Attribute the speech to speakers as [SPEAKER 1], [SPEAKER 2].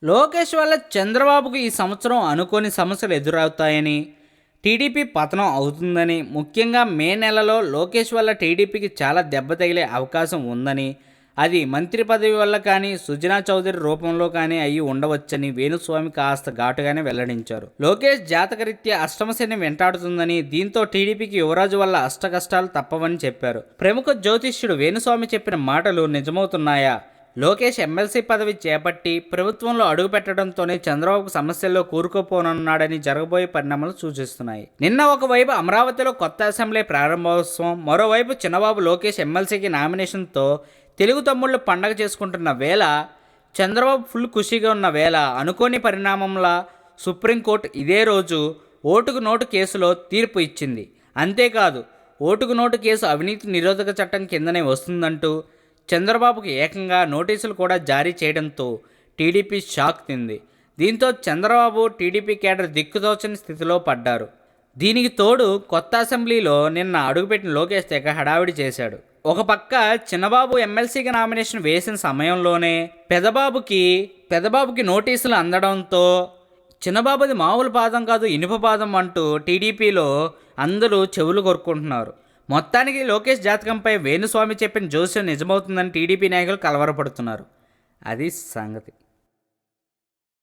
[SPEAKER 1] లోకేష్ వల్ల చంద్రబాబుకు ఈ సంవత్సరం అనుకోని సమస్యలు ఎదురవుతాయని, టీడీపీ పతనం అవుతుందని, ముఖ్యంగా మే నెలలో లోకేష్ వల్ల టీడీపీకి చాలా దెబ్బ తగిలే అవకాశం ఉందని, అది మంత్రి పదవి వల్ల కానీ, సుజనా చౌదరి రూపంలో కానీ అయ్యి ఉండవచ్చని వేణుస్వామి కాస్త ఘాటుగానే వెల్లడించారు. లోకేష్ జాతకరీత్యా అష్టమశని వెంటాడుతుందని, దీంతో టీడీపీకి యువరాజు వల్ల అష్టకష్టాలు తప్పవని చెప్పారు. ప్రముఖ జ్యోతిష్యుడు వేణుస్వామి చెప్పిన మాటలు నిజమవుతున్నాయా? లోకేష్ ఎమ్మెల్సీ పదవి చేపట్టి ప్రభుత్వంలో అడుగుపెట్టడంతోనే చంద్రబాబు సమస్యల్లో కూరుకుపోనున్నాడని జరగబోయే పరిణామాలు సూచిస్తున్నాయి. నిన్న ఒకవైపు అమరావతిలో కొత్త అసెంబ్లీ ప్రారంభోత్సవం, మరోవైపు చిన్నబాబు లోకేష్ ఎమ్మెల్సీకి నామినేషన్తో తెలుగు తమ్ముళ్ళు పండగ చేసుకుంటున్న వేళ, చంద్రబాబు ఫుల్ ఖుషీగా ఉన్న వేళ, అనుకోని పరిణామంలా సుప్రీంకోర్టు ఇదే రోజు ఓటుకు నోటు కేసులో తీర్పు ఇచ్చింది. అంతేకాదు, ఓటుకు నోటు కేసు అవినీతి నిరోధక చట్టం కిందనే వస్తుందంటూ చంద్రబాబుకు ఏకంగా నోటీసులు కూడా జారీ చేయడంతో టీడీపీ షాక్ తింది. దీంతో చంద్రబాబు టీడీపీ కేడర్ దిక్కుతోచని స్థితిలో పడ్డారు. దీనికి తోడు కొత్త అసెంబ్లీలో నిన్న అడుగుపెట్టిన లోకేష్ తెగ హడావిడి చేశాడు. ఒక పక్క చిన్నబాబు ఎమ్మెల్సీగా నామినేషన్ వేసిన సమయంలోనే పెదబాబుకి నోటీసులు అందడంతో చిన్నబాబుది మామూలు పాదం కాదు ఇనుప పాదం అంటూ టీడీపీలో అందరూ చెవులు కొరుక్కుంటున్నారు. మొత్తానికి లోకేష్ జాతకంపై వేణుస్వామి చెప్పిన జోస్యం నిజమవుతుందని టీడీపీ నాయకులు కలవరపడుతున్నారు. అది సంగతి.